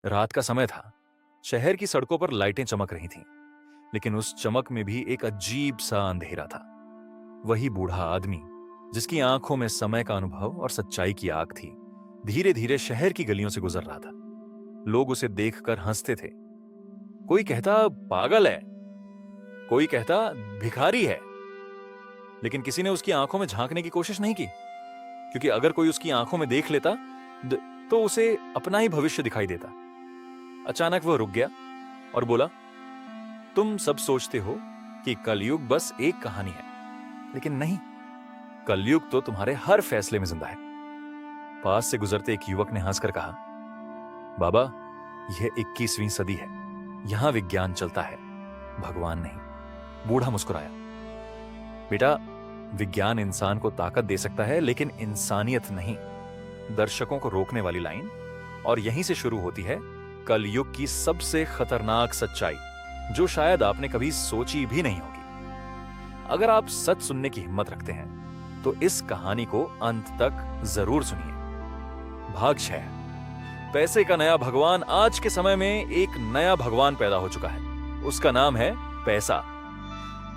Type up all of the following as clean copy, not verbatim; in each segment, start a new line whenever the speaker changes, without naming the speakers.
रात का समय था। शहर की सड़कों पर लाइटें चमक रही थीं, लेकिन उस चमक में भी एक अजीब सा अंधेरा था। वही बूढ़ा आदमी जिसकी आंखों में समय का अनुभव और सच्चाई की आग थी, धीरे धीरे शहर की गलियों से गुजर रहा था। लोग उसे देखकर हंसते थे। कोई कहता पागल है, कोई कहता भिखारी है, लेकिन किसी ने उसकी आंखों में झांकने की कोशिश नहीं की, क्योंकि अगर कोई उसकी आंखों में देख लेता तो उसे अपना ही भविष्य दिखाई देता। अचानक वह रुक गया और बोला, तुम सब सोचते हो कि कलयुग बस एक कहानी है, लेकिन नहीं, कलयुग तो तुम्हारे हर फैसले में जिंदा है। पास से गुजरते एक युवक ने हंसकर कहा, बाबा, यह 21वीं सदी है, यहां विज्ञान चलता है, भगवान नहीं। बूढ़ा मुस्कुराया, बेटा, विज्ञान इंसान को ताकत दे सकता है, लेकिन इंसानियत नहीं। दर्शकों को रोकने वाली लाइन, और यहीं से शुरू होती है कलयुग की सबसे खतरनाक सच्चाई, जो शायद आपने कभी सोची भी नहीं होगी। अगर आप सच सुनने की हिम्मत रखते हैं तो इस कहानी को अंत तक जरूर सुनिए। भाग 6। पैसे का नया भगवान। आज के समय में एक नया भगवान पैदा हो चुका है, उसका नाम है पैसा।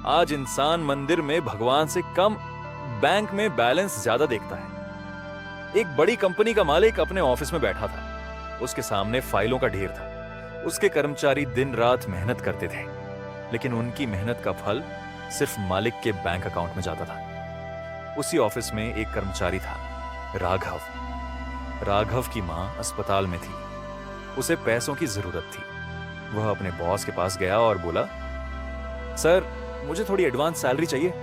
आज इंसान मंदिर में भगवान से कम बैंक में बैलेंस ज्यादा देखता है। एक बड़ी कंपनी का मालिक अपने ऑफिस में बैठा था। उसके सामने फाइलों का ढेर था। उसके कर्मचारी दिन रात मेहनत करते थे, लेकिन उनकी मेहनत का फल सिर्फ मालिक के बैंक अकाउंट में जाता था। उसी ऑफिस में एक कर्मचारी था, राघव। राघव की मां अस्पताल में थी। उसे पैसों की जरूरत थी। वह अपने बॉस के पास गया और बोला, सर, मुझे थोड़ी एडवांस सैलरी चाहिए,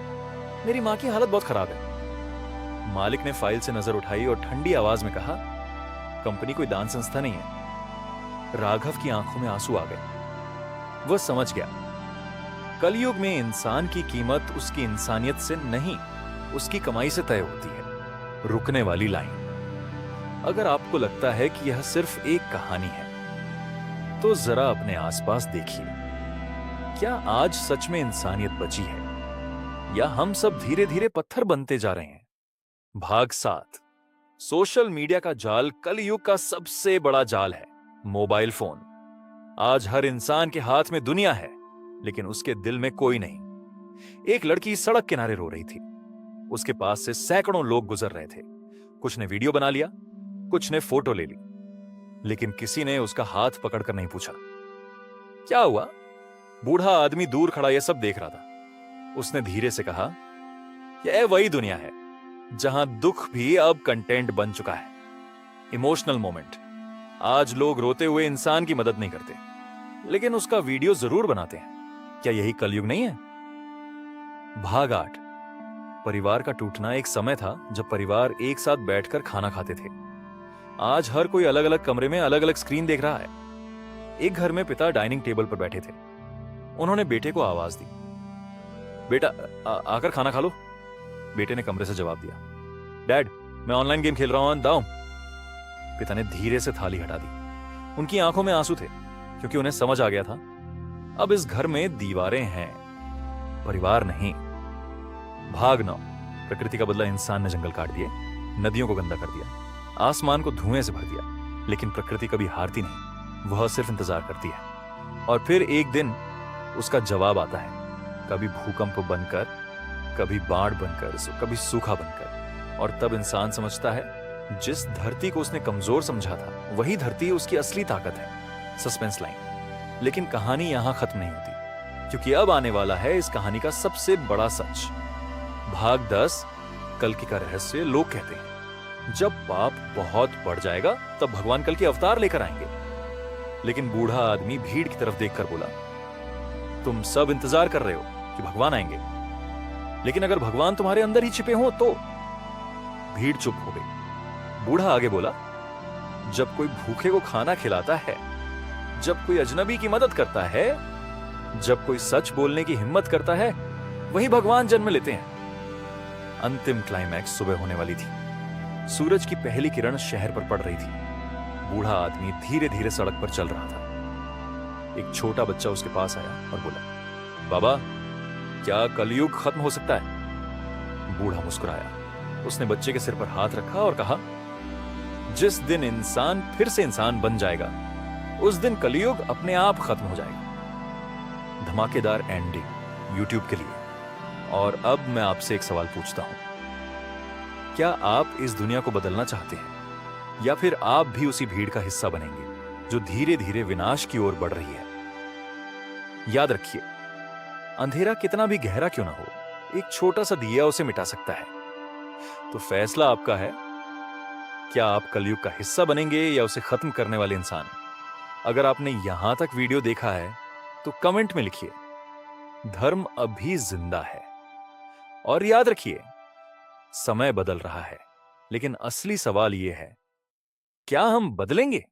मेरी मां की हालत बहुत खराब है। मालिक ने फाइल से नजर उठाई और ठंडी आवाज में कहा, कंपनी कोई दान संस्था नहीं है। राघव की आंखों में आंसू आ गए। वह समझ गया, कलयुग में इंसान की कीमत उसकी इंसानियत से नहीं, उसकी कमाई से तय होती है। रुकने वाली लाइन। अगर आपको लगता है कि यह सिर्फ एक कहानी है, तो जरा अपने आसपास देखिए। क्या आज सच में इंसानियत बची है, या हम सब धीरे धीरे पत्थर बनते जा रहे हैं? भाग 7। सोशल मीडिया का जाल कलयुग का सबसे बड़ा जाल है। Mobile phone. आज हर इंसान के हाथ में दुनिया है, लेकिन उसके दिल में कोई नहीं। एक लड़की सड़क किनारे रो रही थी। उसके पास से सैकड़ों लोग गुजर रहे थे। कुछ ने वीडियो बना लिया, कुछ ने फोटो ले ली, लेकिन किसी ने उसका हाथ पकड़कर नहीं पूछा, क्या हुआ? बूढ़ा आदमी दूर खड़ा यह सब देख रहा था। उसने धीरे से कहा, यह वही दुनिया है जहां दुख भी अब कंटेंट बन चुका है। Emotional moment. आज लोग रोते हुए इंसान की मदद नहीं करते, लेकिन उसका वीडियो जरूर बनाते हैं। क्या यही कलयुग नहीं है? भाग 8। परिवार का टूटना। एक समय था जब परिवार एक साथ बैठकर खाना खाते थे। आज हर कोई अलग अलग कमरे में अलग अलग स्क्रीन देख रहा है। एक घर में पिता डाइनिंग टेबल पर बैठे थे। उन्होंने बेटे को आवाज दी, बेटा, आकर खाना खा लो। बेटे ने कमरे से जवाब दिया, डैड, मैं ऑनलाइन गेम खेल रहा हूं, दाऊं। पिता ने धीरे से थाली हटा दी। उनकी आंखों में आंसू थे, क्योंकि उन्हें समझ आ गया था, अब इस घर में दीवारें हैं, परिवार नहीं। भाग 9। प्रकृति का बदला। इंसान ने जंगल काट दिए, नदियों को गंदा कर दिया, आसमान को धुएं से भर दिया, लेकिन प्रकृति कभी हारती नहीं। वह सिर्फ इंतजार करती है, और फिर एक दिन उसका जवाब आता है। कभी भूकंप बनकर, कभी बाढ़ बनकर, कभी सूखा बनकर। और तब इंसान समझता है, जिस धरती को उसने कमजोर समझा था, वही धरती उसकी असली ताकत है। Suspense line. लेकिन कहानी यहां खत्म नहीं होती, क्योंकि अब आने वाला है इस कहानी का सबसे बड़ा सच। भाग 10। कल्कि का रहस्य। लोग कहते हैं, जब पाप बहुत बढ़ जाएगा तब भगवान कल के अवतार लेकर आएंगे। लेकिन बूढ़ा आदमी भीड़ की तरफ देखकर बोला, तुम सब इंतजार कर रहे हो कि भगवान आएंगे, लेकिन अगर भगवान तुम्हारे अंदर ही छिपे हो तो। भीड़ चुप हो गई। बूढ़ा आगे बोला, जब कोई भूखे को खाना खिलाता है, जब कोई अजनबी की मदद करता है, जब कोई सच बोलने की हिम्मत करता है, वही भगवान जन्म लेते हैं। अंतिम क्लाइमैक्स। सुबह होने वाली थी। सूरज की पहली किरण शहर पर पड़ रही थी। बूढ़ा आदमी धीरे धीरे सड़क पर चल रहा था। एक छोटा बच्चा उसके पास आया और बोला, बाबा, क्या कलयुग खत्म हो सकता है? बूढ़ा मुस्कुराया। उसने बच्चे के सिर पर हाथ रखा और कहा, जिस दिन इंसान फिर से इंसान बन जाएगा, उस दिन कलयुग अपने आप खत्म हो जाएगा। धमाकेदार एंडिंग यूट्यूब के लिए। और अब मैं आपसे एक सवाल पूछता हूं, क्या आप इस दुनिया को बदलना चाहते हैं, या फिर आप भी उसी भीड़ का हिस्सा बनेंगे जो धीरे धीरे विनाश की ओर बढ़ रही है? याद रखिए, अंधेरा कितना भी गहरा क्यों ना हो, एक छोटा सा दिया उसे मिटा सकता है। तो फैसला आपका है, क्या आप कलयुग का हिस्सा बनेंगे या उसे खत्म करने वाले इंसान? अगर आपने यहां तक वीडियो देखा है तो कमेंट में लिखिए, धर्म अभी जिंदा है। और याद रखिए, समय बदल रहा है, लेकिन असली सवाल यह है, क्या हम बदलेंगे?